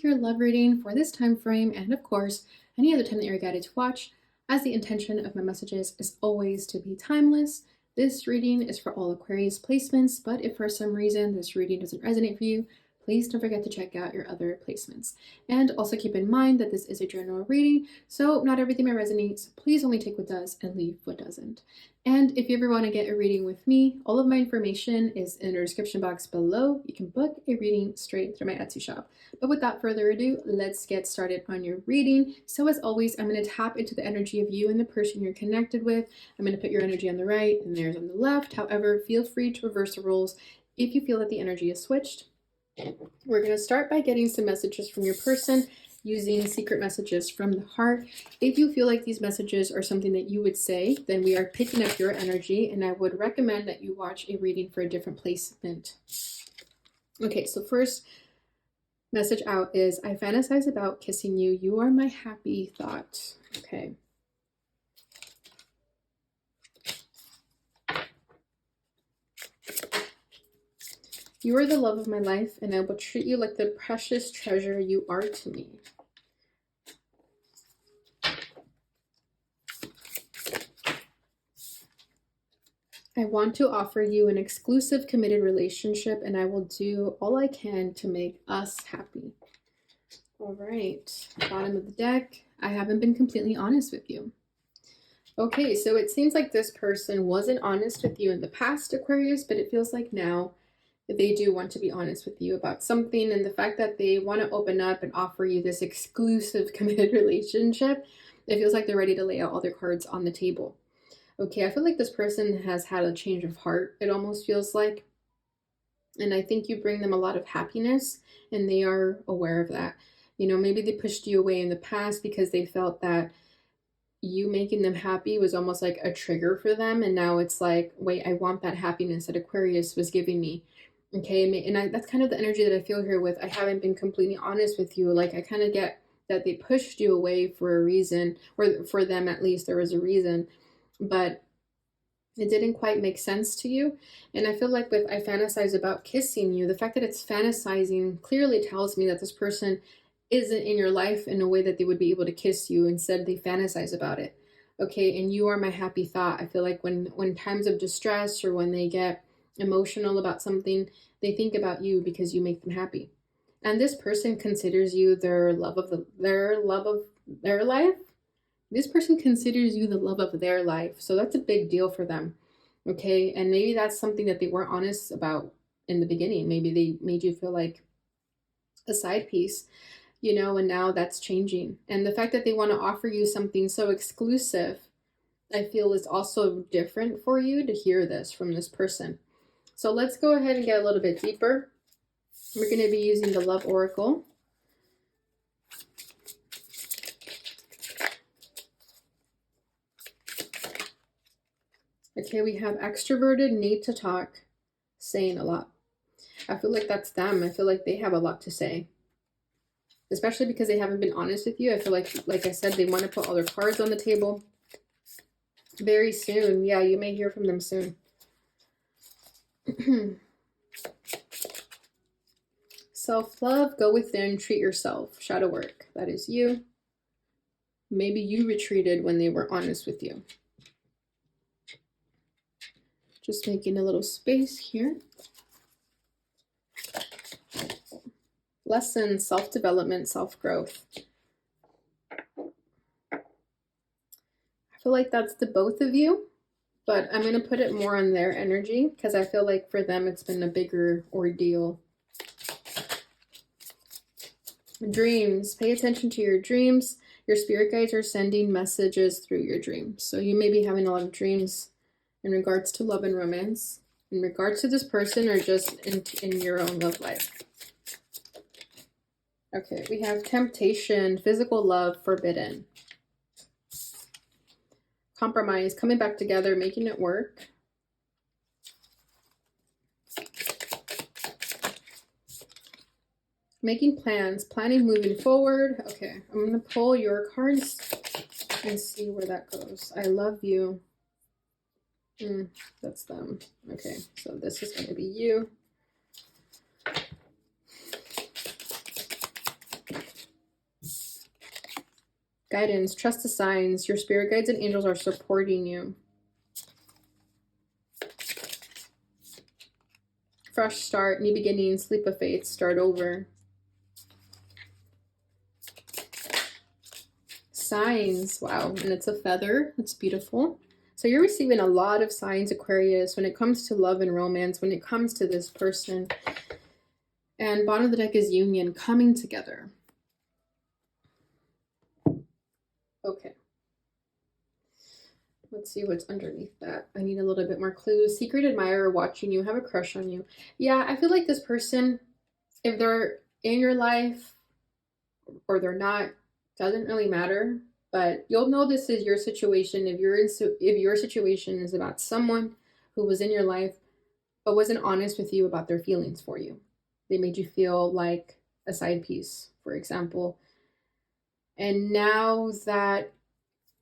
with your love reading for this time frame and, of course, any other time that you're guided to watch, as the intention of my messages is always to be timeless. This reading is for all Aquarius placements, but if for some reason this reading doesn't resonate for you, please don't forget to check out your other placements. And also keep in mind that this is a general reading, so not everything may resonate, so please only take what does and leave what doesn't. And if you ever want to get a reading with me, all of my information is in the description box below. You can book a reading straight through my Etsy shop. But without further ado, let's get started on your reading. So as always, I'm going to tap into the energy of you and the person you're connected with. I'm going to put your energy on the right and theirs on the left. However, feel free to reverse the roles if you feel that the energy is switched. We're going to start by getting some messages from your person using secret messages from the heart. If you feel like these messages are something that you would say, then we are picking up your energy, and I would recommend that you watch a reading for a different placement. Okay, so first message out is, I fantasize about kissing you. You are my happy thought. Okay. You are the love of my life, and I will treat you like the precious treasure you are to me. I want to offer you an exclusive, committed relationship, and I will do all I can to make us happy. All right, bottom of the deck. I haven't been completely honest with you. Okay, so it seems like this person wasn't honest with you in the past, Aquarius, but it feels like now they do want to be honest with you about something, and the fact that they want to open up and offer you this exclusive, committed relationship, it feels like they're ready to lay out all their cards on the table. Okay, I feel like this person has had a change of heart, it almost feels like, and I think you bring them a lot of happiness, and they are aware of that. You know, maybe they pushed you away in the past because they felt that you making them happy was almost like a trigger for them, and now it's like, wait, I want that happiness that Aquarius was giving me. Okay, and that's kind of the energy that I feel here with, I haven't been completely honest with you. Like, I kind of get that they pushed you away for a reason, or for them at least, there was a reason, but it didn't quite make sense to you. And I feel like with I fantasize about kissing you, the fact that it's fantasizing clearly tells me that this person isn't in your life in a way that they would be able to kiss you. Instead, they fantasize about it. Okay, and you are my happy thought. I feel like when times of distress, or when they get emotional about something, they think about you because you make them happy. And this person considers you their love of their life. This person considers you the love of their life. So that's a big deal for them. Okay, and maybe that's something that they weren't honest about in the beginning. Maybe they made you feel like a side piece, you know, and now that's changing. And the fact that they want to offer you something so exclusive, I feel is also different for you to hear this from this person. So let's go ahead and get a little bit deeper. We're going to be using the Love Oracle. Okay, we have extroverted, need to talk, saying a lot. I feel like that's them. I feel like they have a lot to say, especially because they haven't been honest with you. I feel like I said, they want to put all their cards on the table very soon. Yeah, you may hear from them soon. Self-love, go within, treat yourself. Shadow work, that is you. Maybe you retreated when they were honest with you. Just making a little space here. Lesson, self-development, self-growth. I feel like that's the both of you, but I'm going to put it more on their energy because I feel like for them it's been a bigger ordeal. Dreams, pay attention to your dreams. Your spirit guides are sending messages through your dreams. So you may be having a lot of dreams in regards to love and romance, in regards to this person, or just in your own love life. Okay, we have temptation, physical love, forbidden. Compromise, coming back together, making it work. Making plans, planning, moving forward. Okay, I'm going to pull your cards and see where that goes. I love you. That's them. Okay, so this is going to be you. Guidance, trust the signs. Your spirit guides and angels are supporting you. Fresh start, new beginnings, leap of faith, start over. Signs, wow, and it's a feather. That's beautiful. So you're receiving a lot of signs, Aquarius, when it comes to love and romance, when it comes to this person. And bottom of the deck is union, coming together. Okay. Let's see what's underneath that. I need a little bit more clues. Secret admirer watching you, have a crush on you. Yeah, I feel like this person, if they're in your life or they're not, doesn't really matter. But you'll know this is your situation if your situation is about someone who was in your life but wasn't honest with you about their feelings for you. They made you feel like a side piece, for example. And now that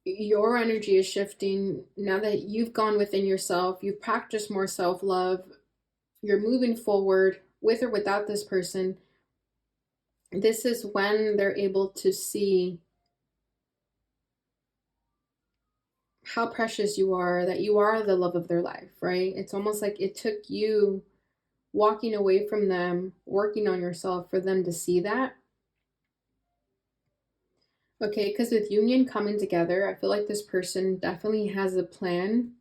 your energy is shifting, now that you've gone within yourself, you've practiced more self-love, you're moving forward with or without this person, this is when they're able to see how precious you are, that you are the love of their life, right? It's almost like it took you walking away from them, working on yourself for them to see that. Okay, because with union coming together, I feel like this person definitely has a plan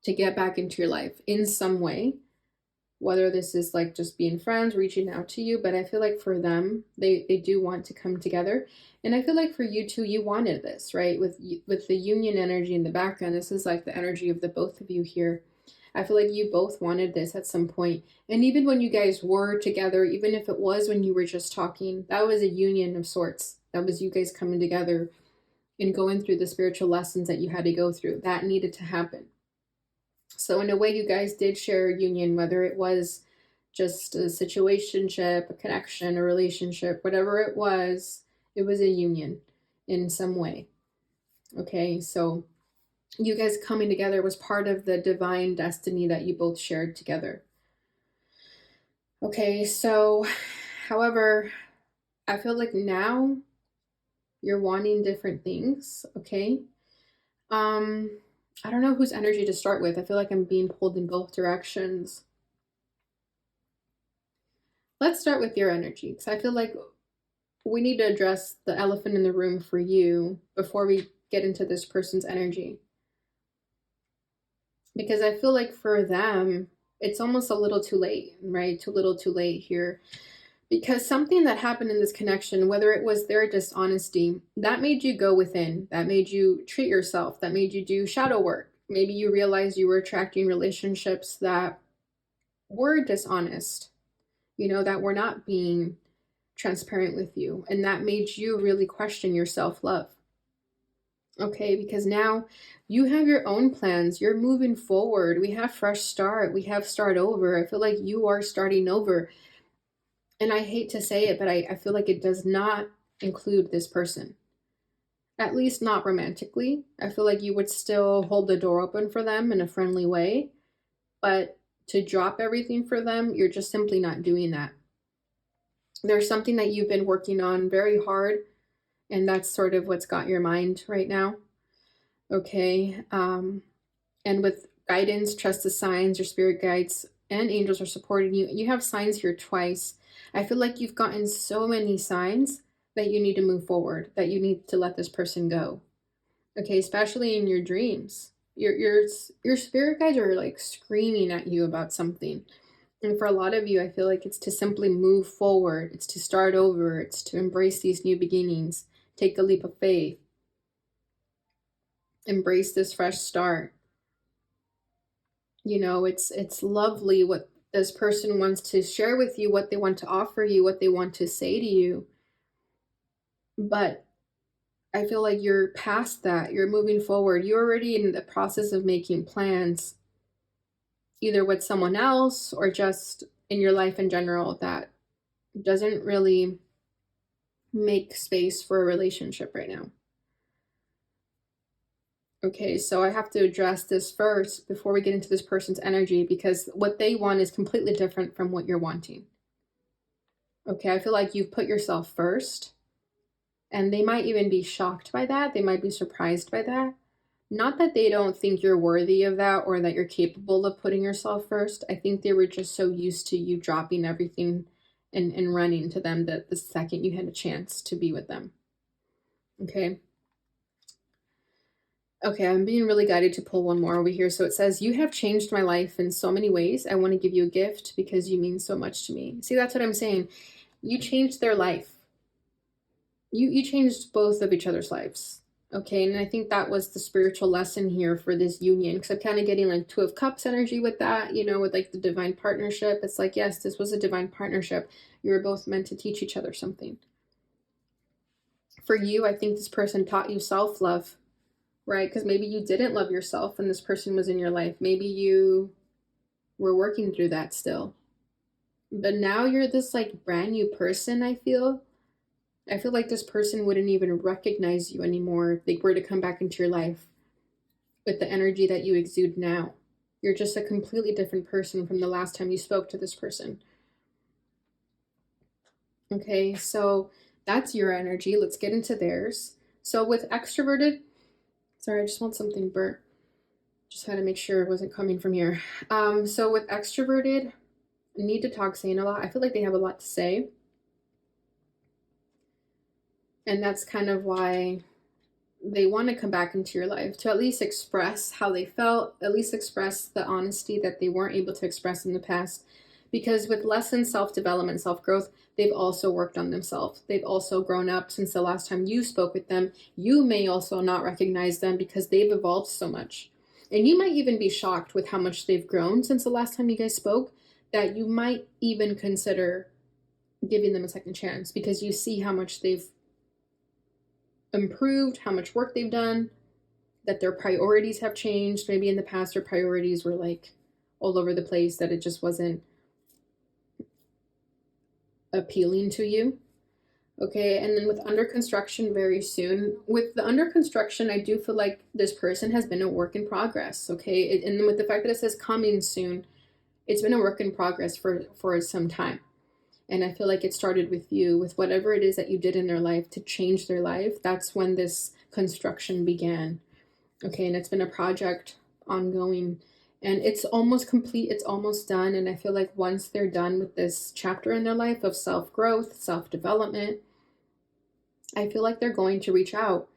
to get back into your life in some way. Whether this is like just being friends, reaching out to you, but I feel like for them, they do want to come together. And I feel like for you too, you wanted this, right? With the union energy in the background, this is like the energy of the both of you here. I feel like you both wanted this at some point. And even when you guys were together, even if it was when you were just talking, that was a union of sorts. That was you guys coming together and going through the spiritual lessons that you had to go through. That needed to happen. So in a way, you guys did share a union, whether it was just a situationship, a connection, a relationship, whatever it was a union in some way. Okay, so you guys coming together was part of the divine destiny that you both shared together. Okay, so however, I feel like now you're wanting different things, okay? I don't know whose energy to start with. I feel like I'm being pulled in both directions. Let's start with your energy, because I feel like we need to address the elephant in the room for you before we get into this person's energy. Because I feel like for them, it's almost a little too late, right? Too little too late here. Because something that happened in this connection, whether it was their dishonesty, that made you go within, that made you treat yourself, that made you do shadow work. Maybe you realized you were attracting relationships that were dishonest, that were not being transparent with you. And that made you really question your self-love. Okay, because now you have your own plans. You're moving forward. We have fresh start. We have start over. I feel like you are starting over. And I hate to say it, but I feel like it does not include this person. At least not romantically. I feel like you would still hold the door open for them in a friendly way. But to drop everything for them, you're just simply not doing that. There's something that you've been working on very hard, and that's sort of what's got your mind right now. Okay. And with guidance, trust the signs, your spirit guides and angels are supporting you. You have signs here twice. I feel like you've gotten so many signs that you need to move forward, that you need to let this person go. Okay, especially in your dreams. Your spirit guides are like screaming at you about something. And for a lot of you, I feel like it's to simply move forward. It's to start over. It's to embrace these new beginnings. Take the leap of faith. Embrace this fresh start. It's lovely what this person wants to share with you, what they want to offer you, what they want to say to you. But I feel like you're past that. You're moving forward. You're already in the process of making plans, either with someone else or just in your life in general, that doesn't really make space for a relationship right now. Okay, so I have to address this first before we get into this person's energy, because what they want is completely different from what you're wanting. Okay, I feel like you've put yourself first. And they might even be shocked by that. They might be surprised by that. Not that they don't think you're worthy of that or that you're capable of putting yourself first. I think they were just so used to you dropping everything and running to them that the second you had a chance to be with them. Okay. Okay, I'm being really guided to pull one more over here. So it says, you have changed my life in so many ways. I want to give you a gift because you mean so much to me. See, that's what I'm saying. You changed their life. You changed both of each other's lives. Okay, and I think that was the spiritual lesson here for this union, because I'm kind of getting like Two of Cups energy with that, you know, with like the divine partnership. It's like, yes, this was a divine partnership. You were both meant to teach each other something. For you, I think this person taught you self-love, right? Because maybe you didn't love yourself and this person was in your life. Maybe you were working through that still. But now you're this like brand new person, I feel. I feel like this person wouldn't even recognize you anymore if they were to come back into your life with the energy that you exude now. You're just a completely different person from the last time you spoke to this person. Okay, so that's your energy. Let's get into theirs. So with extroverted, sorry, I just want something burnt. Just had to make sure it wasn't coming from here. So with extroverted, need to talk, saying a lot. I feel like they have a lot to say. And that's kind of why they want to come back into your life, to at least express how they felt, at least express the honesty that they weren't able to express in the past. Because with lessons, self-development, self-growth, they've also worked on themselves. They've also grown up since the last time you spoke with them. You may also not recognize them because they've evolved so much. And you might even be shocked with how much they've grown since the last time you guys spoke, that you might even consider giving them a second chance because you see how much they've improved, how much work they've done, that their priorities have changed. Maybe in the past their priorities were like all over the place, that it just wasn't appealing to you. Okay, and then with under construction very soon. With the under construction, I do feel like this person has been a work in progress. Okay, and with the fact that it says coming soon, it's been a work in progress for some time. And I feel like it started with you, with whatever it is that you did in their life to change their life. That's when this construction began. Okay, and it's been a project ongoing. And it's almost complete, it's almost done. And I feel like once they're done with this chapter in their life of self-growth, self-development, I feel like they're going to reach out.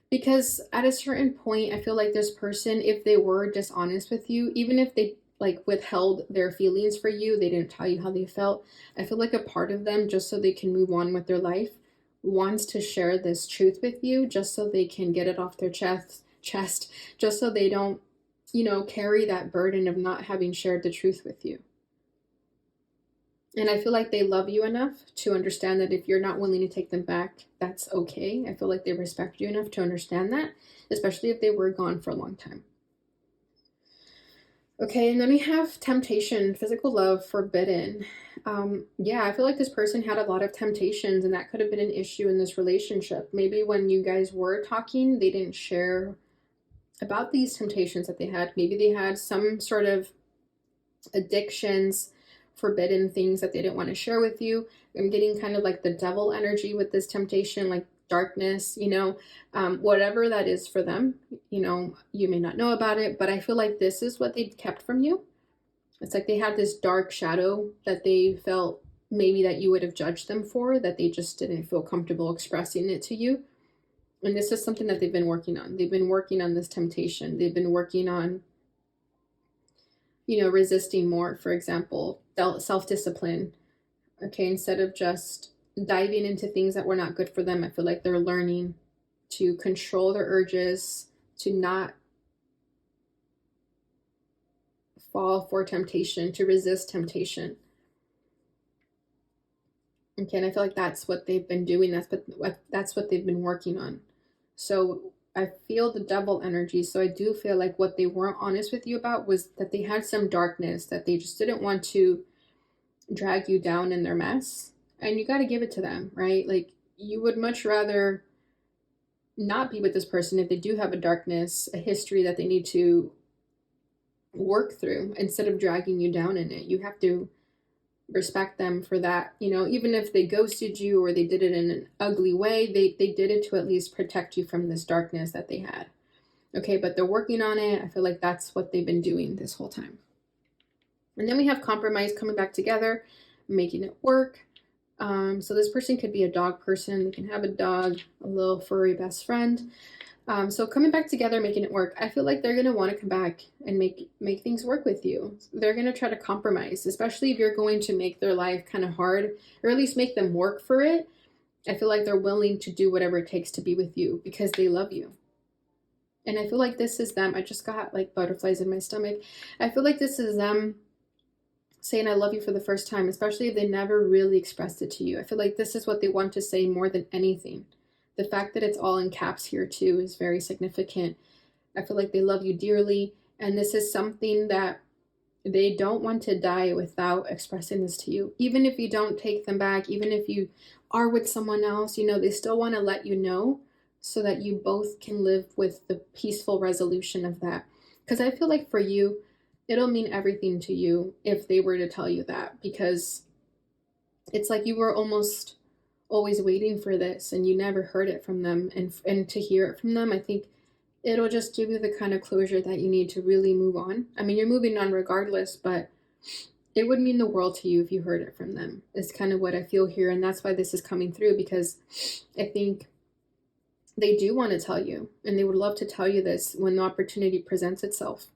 Because at a certain point, I feel like this person, if they were dishonest with you, even if they like withheld their feelings for you, they didn't tell you how they felt, I feel like a part of them, just so they can move on with their life, wants to share this truth with you, just so they can get it off their chest, just so they don't, you know, carry that burden of not having shared the truth with you. And I feel like they love you enough to understand that if you're not willing to take them back, that's okay. I feel like they respect you enough to understand that, especially if they were gone for a long time. Okay, and then we have temptation, physical love, forbidden. Yeah, I feel like this person had a lot of temptations, and that could have been an issue in this relationship. Maybe when you guys were talking, they didn't share about these temptations that they had. Maybe they had some sort of addictions, forbidden things that they didn't want to share with you. I'm getting kind of like the devil energy with this temptation, like darkness, you know, whatever that is for them. You know, you may not know about it, but I feel like this is what they kept from you. It's like they had this dark shadow that they felt maybe that you would have judged them for, that they just didn't feel comfortable expressing it to you. And this is something that they've been working on. They've been working on this temptation. They've been working on, you know, resisting more, for example, self-discipline. Okay, instead of just diving into things that were not good for them, I feel like they're learning to control their urges, to not fall for temptation, to resist temptation. Okay, and I feel like that's what they've been doing. That's what they've been working on. So I feel the double energy. So I do feel like what they weren't honest with you about was that they had some darkness, that they just didn't want to drag you down in their mess. And you got to give it to them, right? Like, you would much rather not be with this person if they do have a darkness, a history that they need to work through, instead of dragging you down in it. You have to respect them for that. You know, even if they ghosted you or they did it in an ugly way, they did it to at least protect you from this darkness that they had. Okay, but they're working on it. I feel like that's what they've been doing this whole time. And then we have compromise, coming back together, making it work. So this person could be a dog person. They can have a dog, a little furry best friend. So coming back together, making it work. I feel like they're gonna want to come back and make things work with you. They're gonna try to compromise, especially if you're going to make their life kind of hard, or at least make them work for it. I feel like they're willing to do whatever it takes to be with you because they love you. And I feel like this is them. I just got like butterflies in my stomach. I feel like this is them saying I love you for the first time, especially if they never really expressed it to you. I feel like this is what they want to say more than anything. The fact that it's all in caps here too is very significant. I feel like they love you dearly, and this is something that they don't want to die without expressing this to you. Even if you don't take them back, even if you are with someone else, you know, they still want to let you know so that you both can live with the peaceful resolution of that. Because I feel like for you, it'll mean everything to you if they were to tell you that, because it's like you were almost always waiting for this and you never heard it from them, and to hear it from them, I think it'll just give you the kind of closure that you need to really move on. I mean, you're moving on regardless, but it would mean the world to you if you heard it from them. It's kind of what I feel here, and that's why this is coming through, because I think they do want to tell you, and they would love to tell you this when the opportunity presents itself.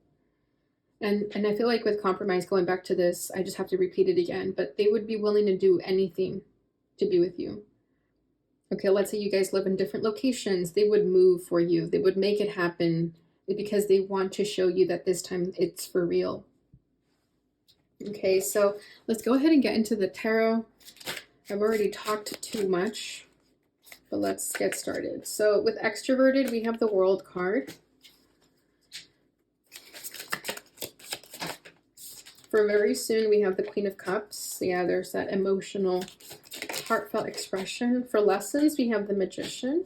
And I feel like with compromise, going back to this, I just have to repeat it again, but they would be willing to do anything to be with you. Okay, let's say you guys live in different locations. They would move for you. They would make it happen because they want to show you that this time it's for real. Okay, so let's go ahead and get into the tarot. I've already talked too much, but let's get started. So with extroverted, we have the World card. For very soon, we have the Queen of Cups. Yeah, there's that emotional, heartfelt expression. For lessons, we have the Magician.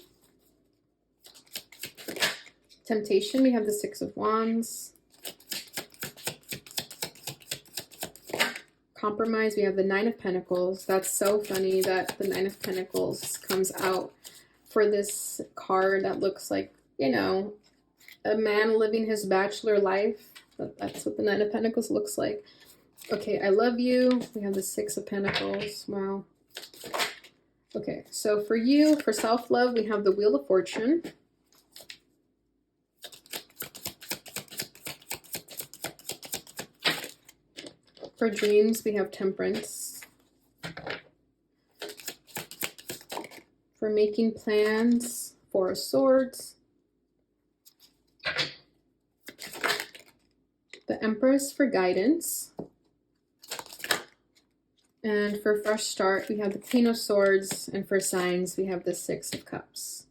Temptation, we have the Six of Wands. Compromise, we have the Nine of Pentacles. That's so funny that the Nine of Pentacles comes out for this card that looks like, you know, a man living his bachelor life. That's what the Nine of Pentacles looks like. Okay, I love you. We have the Six of Pentacles. Wow. Okay, so for you, for self-love, we have the Wheel of Fortune. For dreams, we have Temperance. For making plans, Four of Swords. The Empress for guidance. And for fresh start, we have the Queen of Swords, and for signs, we have the Six of Cups.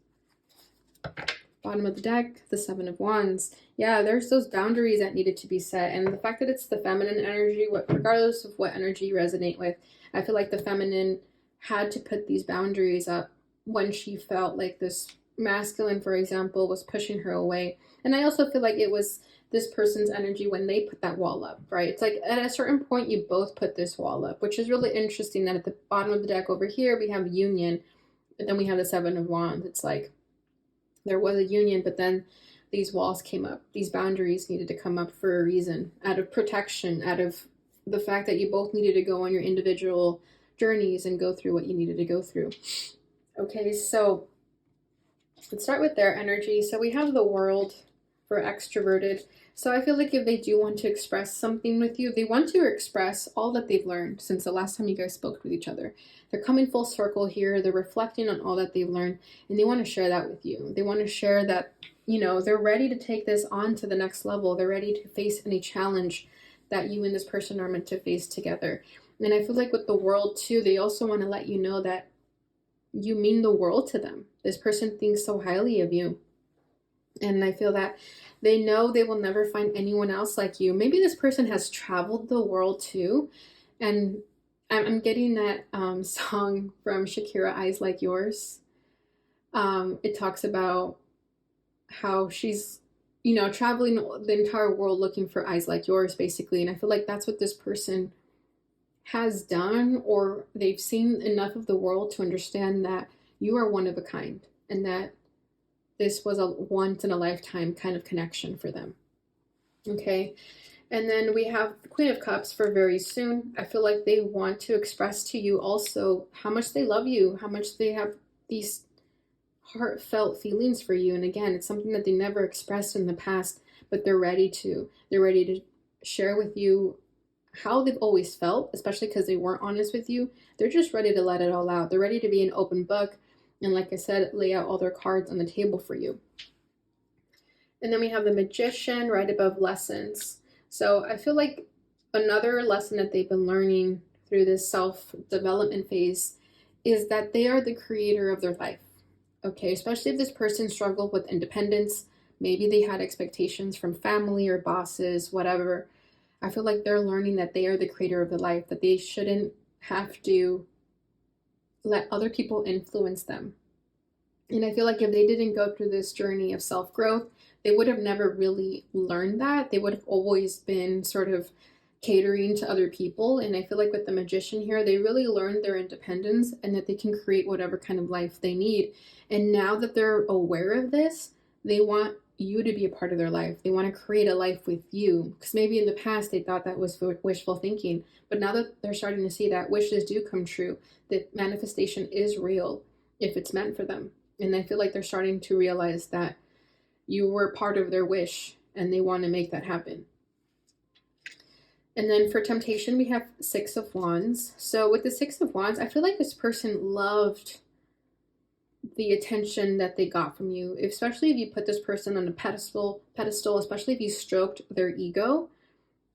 Bottom of the deck, the Seven of Wands. Yeah, there's those boundaries that needed to be set, and the fact that it's the feminine energy, regardless of what energy you resonate with, I feel like the feminine had to put these boundaries up when she felt like this masculine, for example, was pushing her away. And I also feel like it was this person's energy when they put that wall up, right? It's like at a certain point you both put this wall up, which is really interesting that at the bottom of the deck over here we have union, but then we have the Seven of Wands. It's like there was a union, but then these walls came up. These boundaries needed to come up for a reason, out of protection, out of the fact that you both needed to go on your individual journeys and go through what you needed to go through. Okay, so let's start with their energy. So we have the World for extroverted. So I feel like if they do want to express something with you, they want to express all that they've learned since the last time you guys spoke with each other. They're coming full circle here. They're reflecting on all that they've learned, and they want to share that with you. They want to share that, you know, they're ready to take this on to the next level. They're ready to face any challenge that you and this person are meant to face together. And I feel like with the World too, they also want to let you know that you mean the world to them. This person thinks so highly of you. And I feel that they know they will never find anyone else like you. Maybe this person has traveled the world too. And I'm getting that song from Shakira, Eyes Like Yours. It talks about how she's, you know, traveling the entire world looking for eyes like yours, basically. And I feel like that's what this person has done, or they've seen enough of the world to understand that you are one of a kind and that this was a once in a lifetime kind of connection for them. Okay. And then we have the Queen of Cups for very soon. I feel like they want to express to you also how much they love you, how much they have these heartfelt feelings for you. And again, it's something that they never expressed in the past, but they're ready to. They're ready to share with you how they've always felt, especially because they weren't honest with you. They're just ready to let it all out. They're ready to be an open book. And like I said, lay out all their cards on the table for you. And then we have the Magician right above lessons. So I feel like another lesson that they've been learning through this self-development phase is that they are the creator of their life. Okay, especially if this person struggled with independence, maybe they had expectations from family or bosses, whatever. I feel like they're learning that they are the creator of their life, that they shouldn't have to let other people influence them. And I feel like if they didn't go through this journey of self-growth, they would have never really learned that. They would have always been sort of catering to other people. And I feel like with the Magician here, they really learned their independence and that they can create whatever kind of life they need. And now that they're aware of this, they want you to be a part of their life. They want to create a life with you. Because maybe in the past they thought that was wishful thinking. But now that they're starting to see that wishes do come true, that manifestation is real if it's meant for them. And I feel like they're starting to realize that you were part of their wish and they want to make that happen. And then for temptation, we have Six of Wands. So with the Six of Wands, I feel like this person loved the attention that they got from you, especially if you put this person on a pedestal, especially if you stroked their ego,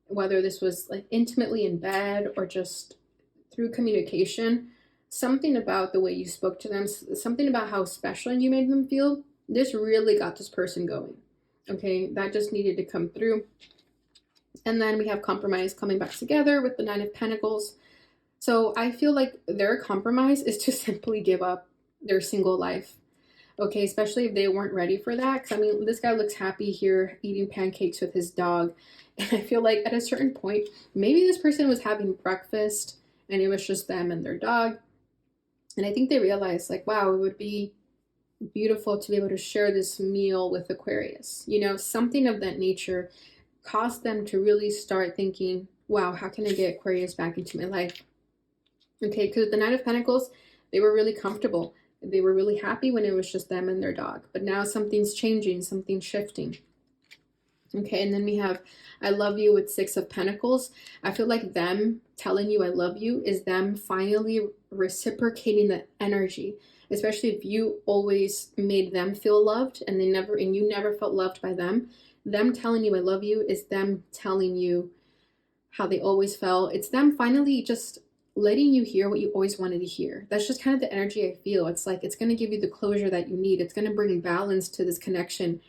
whether this was like intimately in bed or just through communication. Something about the way you spoke to them, something about how special you made them feel, this really got this person going. Okay, that just needed to come through. And then we have compromise coming back together with the Nine of Pentacles. So I feel like their compromise is to simply give up their single life. Okay, especially if they weren't ready for that. Because I mean, this guy looks happy here eating pancakes with his dog. And I feel like at a certain point, maybe this person was having breakfast and it was just them and their dog. And I think they realized, like, wow, it would be beautiful to be able to share this meal with Aquarius. You know, something of that nature caused them to really start thinking, wow, how can I get Aquarius back into my life? Okay, because the Nine of Pentacles, they were really comfortable. They were really happy when it was just them and their dog. But now something's changing, something's shifting. Okay, and then we have I love you with Six of Pentacles. I feel like them telling you I love you is them finally reciprocating the energy, especially if you always made them feel loved and you never felt loved by them. Them telling you I love you is them telling you how they always felt. It's them finally just letting you hear what you always wanted to hear. That's just kind of the energy I feel. It's like it's going to give you the closure that you need. It's going to bring balance to this connection.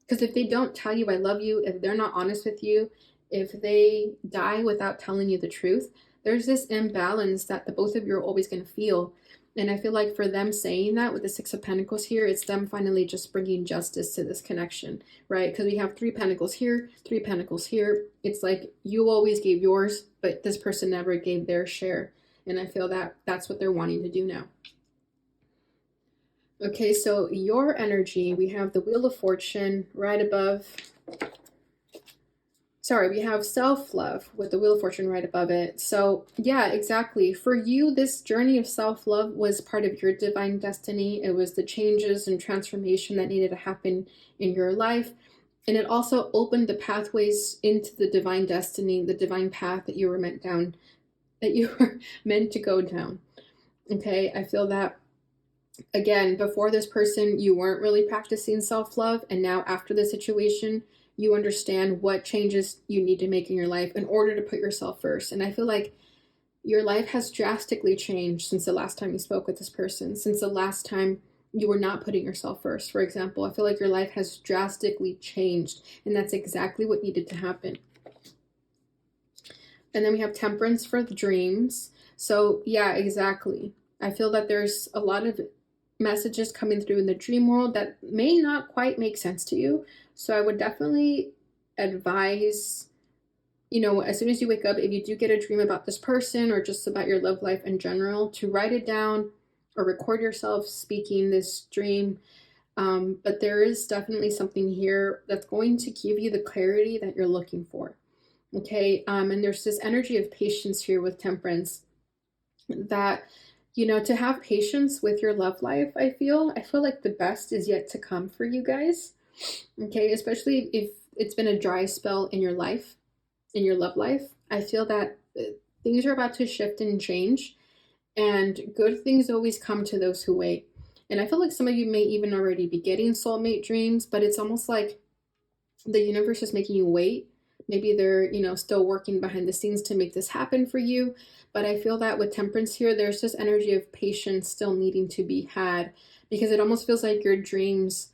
Because if they don't tell you I love you, if they're not honest with you, if they die without telling you the truth, there's this imbalance that the both of you are always going to feel. And I feel like for them saying that with the Six of Pentacles here, it's them finally just bringing justice to this connection, right? Because we have Three Pentacles here, Three Pentacles here. It's like you always gave yours, but this person never gave their share. And I feel that that's what they're wanting to do now. Okay, so your energy, we have the Wheel of Fortune right above. Sorry, we have self-love with the Wheel of Fortune right above it. So yeah, exactly. For you, this journey of self-love was part of your divine destiny. It was the changes and transformation that needed to happen in your life. And it also opened the pathways into the divine destiny, the divine path that you were meant to go down. Okay, I feel that. Again, before this person, you weren't really practicing self-love, and now after the situation, you understand what changes you need to make in your life in order to put yourself first. And I feel like your life has drastically changed since the last time you spoke with this person, since the last time you were not putting yourself first, for example. I feel like your life has drastically changed, and that's exactly what needed to happen. And then we have Temperance for the dreams. So yeah, exactly. I feel that there's a lot of messages coming through in the dream world that may not quite make sense to you. So I would definitely advise you know, as soon as you wake up, if you do get a dream about this person or just about your love life in general, to write it down or record yourself speaking this dream. But there is definitely something here that's going to give you the clarity that you're looking for. Okay. And there's this energy of patience here with Temperance, that, you know, to have patience with your love life. I feel like the best is yet to come for you guys. Okay. Especially if it's been a dry spell in your life, in your love life. I feel that things are about to shift and change, and good things always come to those who wait. And I feel like some of you may even already be getting soulmate dreams, but it's almost like the universe is making you wait. Maybe they're, you know, still working behind the scenes to make this happen for you. But I feel that with Temperance here, there's this energy of patience still needing to be had, because it almost feels like your dreams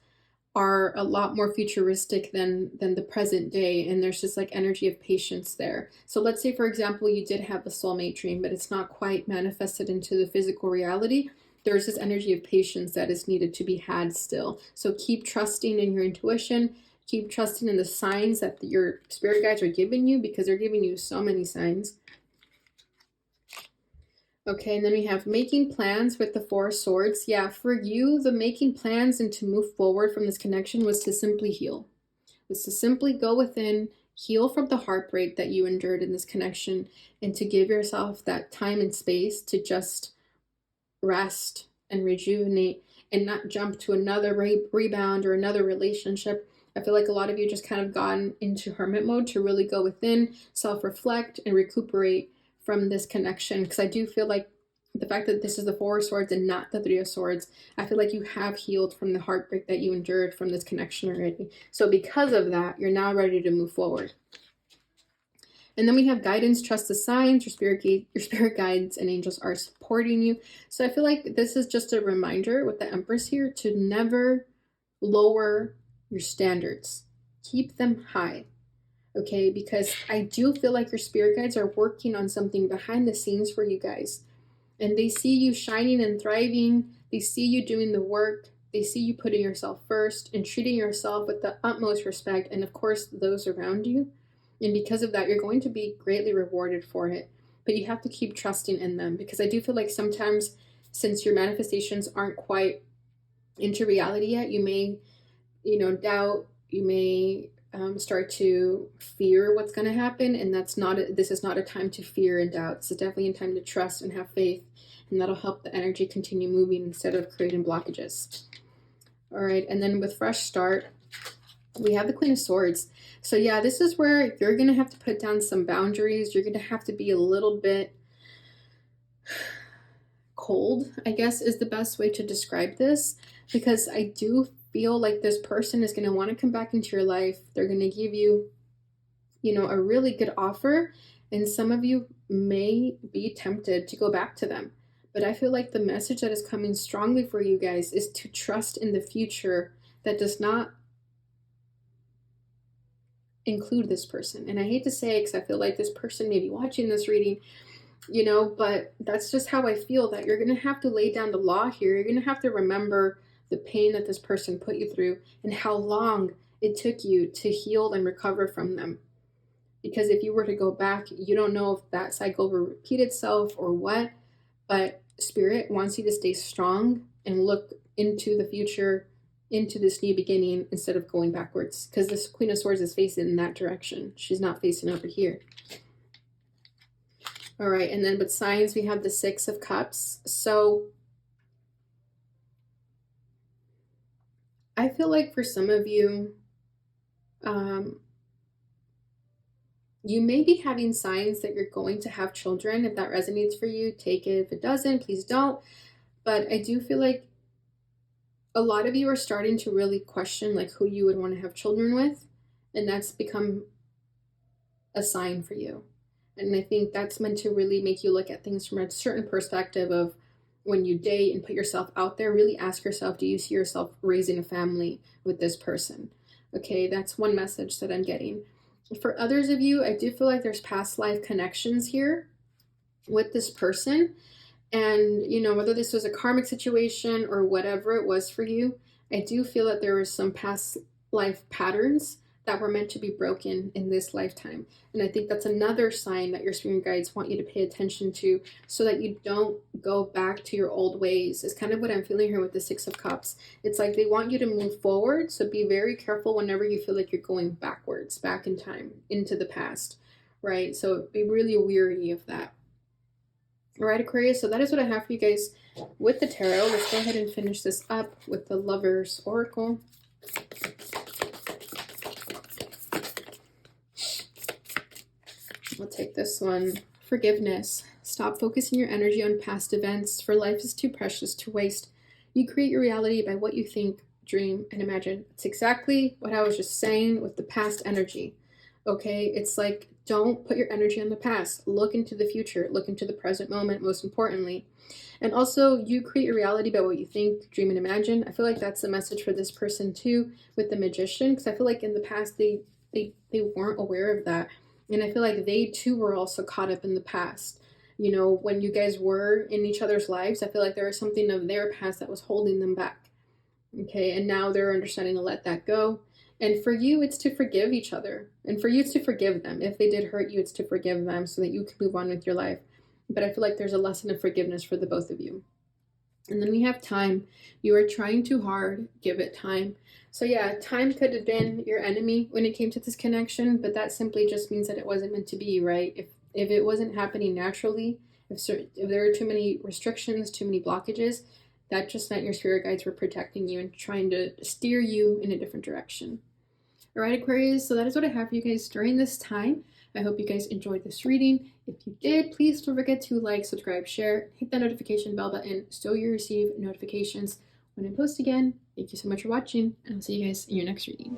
are a lot more futuristic than the present day, and there's just like energy of patience there. So let's say, for example, you did have a soulmate dream, but it's not quite manifested into the physical reality. There's this energy of patience that is needed to be had still. So keep trusting in your intuition, keep trusting in the signs that your spirit guides are giving you, because they're giving you so many signs. Okay, and then we have making plans with the Four of Swords. Yeah, for you, the making plans and to move forward from this connection was to simply heal. Was to simply go within, heal from the heartbreak that you endured in this connection, and to give yourself that time and space to just rest and rejuvenate and not jump to another rebound or another relationship. I feel like a lot of you just kind of gone into hermit mode to really go within, self-reflect, and recuperate from this connection, because I do feel like the fact that this is the Four of Swords and not the Three of Swords, I feel like you have healed from the heartbreak that you endured from this connection already. So because of that, you're now ready to move forward. And then we have guidance, trust the signs, your spirit guides and angels are supporting you. So I feel like this is just a reminder with the Empress here to never lower your standards. Keep them high. Okay, because I do feel like your spirit guides are working on something behind the scenes for you guys. And they see you shining and thriving. They see you doing the work. They see you putting yourself first and treating yourself with the utmost respect, and of course, those around you. And because of that, you're going to be greatly rewarded for it. But you have to keep trusting in them, because I do feel like sometimes, since your manifestations aren't quite into reality yet, you may, you know, doubt, you may start to fear what's going to happen, and this is not a time to fear and doubt. It's definitely a time to trust and have faith, and that'll help the energy continue moving instead of creating blockages. All right, and then with fresh start, we have the Queen of Swords. So yeah, this is where you're going to have to put down some boundaries. You're going to have to be a little bit cold, I guess is the best way to describe this, because I do feel like this person is going to want to come back into your life. They're going to give you, you know, a really good offer, and some of you may be tempted to go back to them. But I feel like the message that is coming strongly for you guys is to trust in the future that does not include this person. And I hate to say it, because I feel like this person may be watching this reading, you know, but that's just how I feel, that you're going to have to lay down the law here. You're going to have to remember the pain that this person put you through and how long it took you to heal and recover from them. Because if you were to go back, you don't know if that cycle will repeat itself or what, but Spirit wants you to stay strong and look into the future, into this new beginning, instead of going backwards, because this Queen of Swords is facing in that direction. She's not facing over here. All right, and then with signs, we have the Six of Cups. So I feel like for some of you, you may be having signs that you're going to have children. If that resonates for you, take it. If it doesn't, please don't. But I do feel like a lot of you are starting to really question like who you would want to have children with, and that's become a sign for you. And I think that's meant to really make you look at things from a certain perspective of, when you date and put yourself out there, really ask yourself, do you see yourself raising a family with this person? Okay, that's one message that I'm getting. For others of you, I do feel like there's past life connections here with this person. And, you know, whether this was a karmic situation or whatever it was for you, I do feel that there was some past life patterns that were meant to be broken in this lifetime. And I think that's another sign that your spirit guides want you to pay attention to, so that you don't go back to your old ways. Is kind of what I'm feeling here with the Six of Cups. It's like they want you to move forward, so be very careful whenever you feel like you're going backwards, back in time, into the past, right? So be really weary of that. All right, Aquarius, so that is what I have for you guys with the tarot. Let's go ahead and finish this up with the Lover's Oracle. We'll take this one. Forgiveness. Stop focusing your energy on past events, for life is too precious to waste. You create your reality by what you think, dream, and imagine. It's exactly what I was just saying with the past energy. Okay, it's like, don't put your energy on the past. Look into the future. Look into the present moment, most importantly. And also, you create your reality by what you think, dream, and imagine. I feel like that's the message for this person too, with the Magician, because I feel like in the past they weren't aware of that. And I feel like they too were also caught up in the past. You know, when you guys were in each other's lives, I feel like there was something of their past that was holding them back. Okay, and now they're understanding to let that go. And for you, it's to forgive each other. And for you, it's to forgive them. If they did hurt you, it's to forgive them so that you can move on with your life. But I feel like there's a lesson of forgiveness for the both of you. And then we have time. You are trying too hard. Give it time. So yeah, time could have been your enemy when it came to this connection, but that simply just means that it wasn't meant to be, right? If it wasn't happening naturally, if there were too many restrictions, too many blockages, that just meant your spirit guides were protecting you and trying to steer you in a different direction. All right, Aquarius, so that is what I have for you guys during this time. I hope you guys enjoyed this reading. If you did, please don't forget to like, subscribe, share, hit that notification bell button so you receive notifications when I post again. Thank you so much for watching, and I'll see you guys in your next reading.